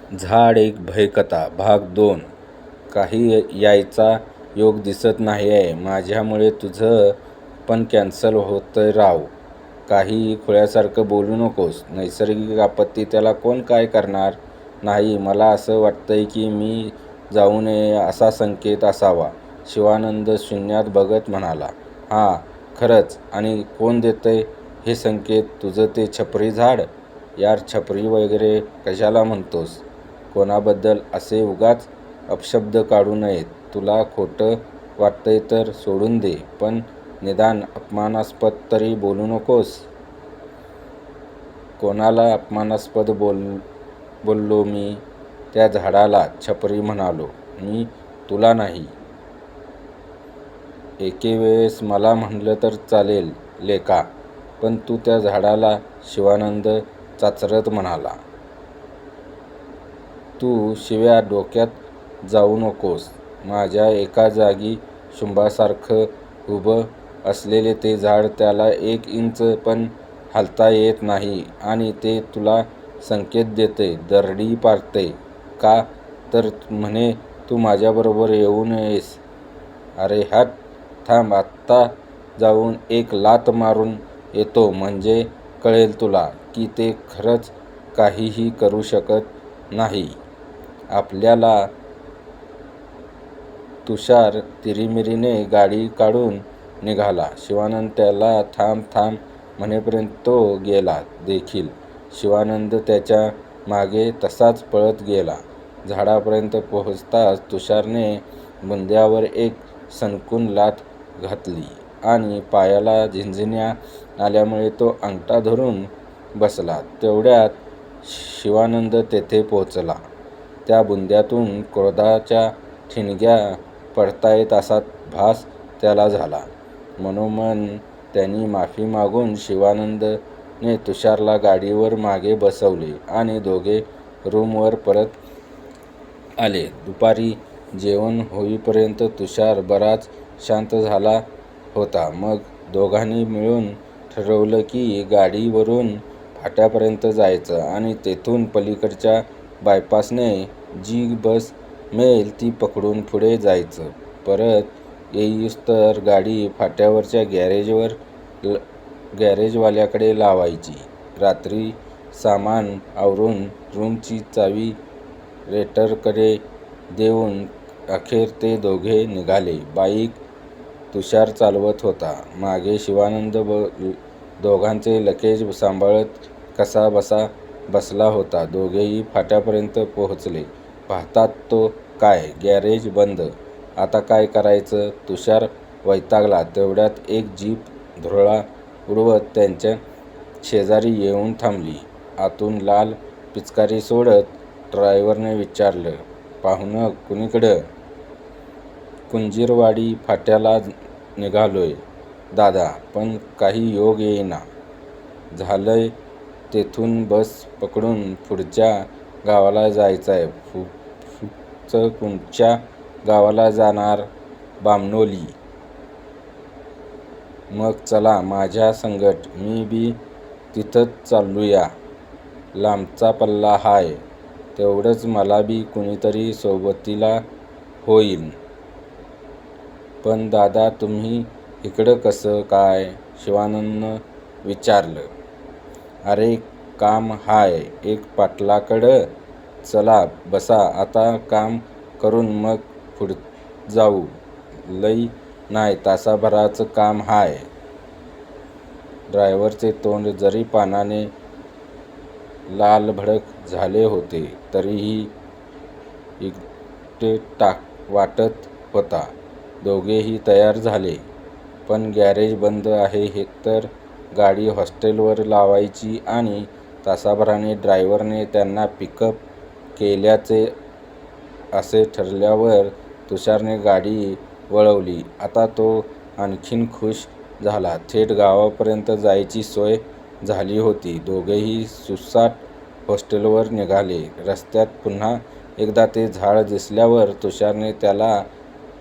झाड एक भयकथा भाग 2. काही यायचा योग दिसत नाही आहे. माझ्यामुळे तुझं पण कॅन्सल होतंय राव. काही खुळ्यासारखं बोलू नकोस. नैसर्गिक आपत्ती, त्याला कोण काय करणार नाही. मला असं वाटतंय की मी जाऊ नये असा संकेत असावा. शिवानंद शून्यात बघत म्हणाला. हां, खरंच. आणि कोण देतंय हे संकेत? तुझं ते छपरी झाड. यार, छपरी वगैरे कशाला म्हणतोस? कोणाबद्दल असे उगाच अपशब्द काढू नयेत. तुला खोटं वाटतंय तर सोडून दे, पण निदान अपमानास्पद तरी बोलू नकोस. कोणाला अपमानास्पद बोललो मी? त्या झाडाला छपरी म्हणालो मी, तुला नाही. एके वेळेस मला म्हणलं तर चालेल लेका, पण तू त्या झाडाला. शिवानंद चाचरत म्हणाला. तू शिव्या डोक्यात जाऊ नकोस. माझ्या एका जागी शुंभासारखं उभं असलेले ते झाड, त्याला 1 इंच पण हलता येत नाही आणि ते तुला संकेत देतंय, दरडी पाडतंय. का तर म्हणे तू माझ्याबरोबर येऊ नयेस. अरे हट, थांब, आत्ता जाऊन एक लाथ मारून येतो, म्हणजे कळेल तुला की ते खरंच काहीही करू शकत नाही आपल्याला. तुषार तिरीमिरीने गाडी काढून निघाला. शिवानंद त्याला थांब थांब म्हणेपर्यंत तो गेला देखील. शिवानंद त्याच्या मागे तसाच पळत गेला. झाडापर्यंत पोहोचताच तुषारने बुंध्यावर एक सणकून लाथ घातली आणि पायाला झिंझिण्या आल्यामुळे तो अंगठा धरून बसला. तेवढ्यात शिवानंद तेथे पोहोचला. त्या बुंध्यातून क्रोधाच्या ठिणग्या पडतायत असा भास त्याला झाला. मनोमन त्यांनी माफी मागून शिवानंदने तुषारला गाडीवर मागे बसवले आणि दोघे रूमवर परत आले. दुपारी जेवण होईपर्यंत तुषार बराच शांत झाला होता. मग दोघांनी मिळून ठरवलं की गाडीवरून फाट्यापर्यंत जायचं आणि तेथून पलीकडच्या बायपासने जी बस मिळेल ती पकडून पुढे जायचं. परत येईस्तोवर गाडी फाट्यावरच्या गॅरेजवाल्याकडे लावायची. रात्री सामान आवरून रूमची चावी वेटरकडे देऊन अखेर ते दोघे निघाले. बाईक तुषार चालवत होता. मागे शिवानंद दोघांचे लगेज सांभाळत कसाबसा बसला होता. दोघेही फाट्यापर्यंत पोहोचले. पाहतात तो काय, गॅरेज बंद. आता काय करायचं? तुषार वैतागला. तेवढ्यात एक जीप धुरळा उडवत त्यांच्या शेजारी येऊन थांबली. आतून लाल पिचकारी सोडत ड्रायव्हरने विचारलं, पाहुणं कुणीकडं? कुंजीरवाडी फाट्याला निघालोय दादा, पण काही योग येईना झालंय. तेथून बस पकडून पुढच्या गावाला जायचंय. कुणच्या गावाला जाणार? बामणोली. मग चला माझ्या संगट, मी बी तिथंच चालूया. लांबचा पल्ला हाय, तेवढंच मला बी कुणीतरी सोबतीला होईन. पण दादा, तुम्ही इकडं कसं काय? शिवानंदनं विचारलं. अरे, काम हाय एक पाटलाकडं. चला बसा, आता काम करून मग पुढं जाऊ. लय नाही, तासाभराचं काम हाय. ड्रायव्हरचे तोंड जरी पानाने लालभडक झाले होते तरीही एकटे वाटत होता. दोघेही तयार झाले. पण गॅरेज बंद आहे तर गाडी हॉस्टेलवर लावायची आणि तासाभराने ड्रायव्हरने त्यांना पिकअप केल्याचे असे ठरल्यावर तुषारने गाडी वळवली. आता तो आणखीन खुश झाला. थेट गावापर्यंत जायची सोय झाली होती. दोघेही सुसाट हॉस्टेलवर निघाले. रस्त्यात पुन्हा एकदा ते झाड दिसल्यावर तुषारने त्याला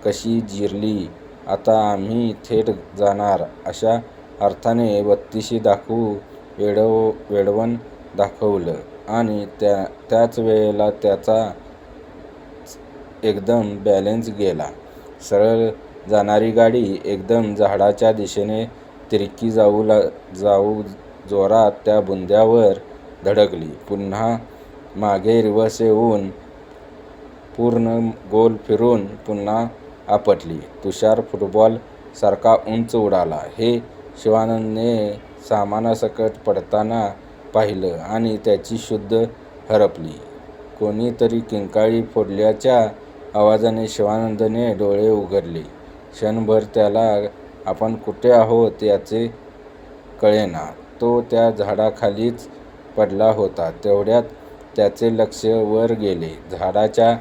कशी जिरली. आता आम्ही थेट जाणार अशा अर्थाने बत्तीशी दाखवू वेडवण दाखवलं. आणि त्याच वेळेला त्याचा एकदम बॅलन्स गेला. सरळ जाणारी गाडी एकदम झाडाच्या दिशेने तिरकी जाऊ जोरात त्या बुंद्यावर धडकली. पुन्हा मागे रिव्हर्स येऊन पूर्ण गोल फिरून पुन्हा आपटली. तुषार फुटबॉल सारखा उंच उडाला हे शिवानंदने सामानासकट पडताना पाहिलं आणि त्याची शुद्ध हरपली. कोणीतरी किंकाळी फोडल्याच्या आवाजाने शिवानंदने डोळे उघडले. क्षणभर त्याला आपण कुठे आहोत याचे कळेना. तो त्या झाडाखालीच पडला होता. तेवढ्यात त्याचे लक्ष वर गेले. झाडाच्या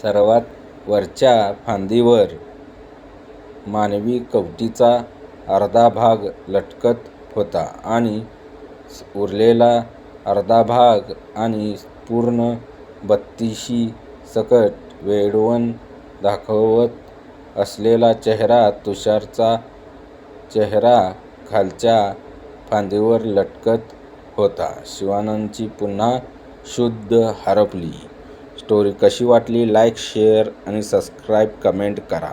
सर्वात वरच्या फांदीवर मानवी कवटीचा अर्धा भाग लटकत होता आणि उरलेला अर्धा भाग आणि पूर्ण बत्तीशी सकट वेडवण दाखवत असलेला चेहरा. तुषारचा चेहरा खालच्या फांदीवर लटकत होता. शिवानंदची पुन्हा शुद्ध हरपली. स्टोरी कशी वाटली? लाईक, शेअर आणि सबस्क्राईब, कमेंट करा.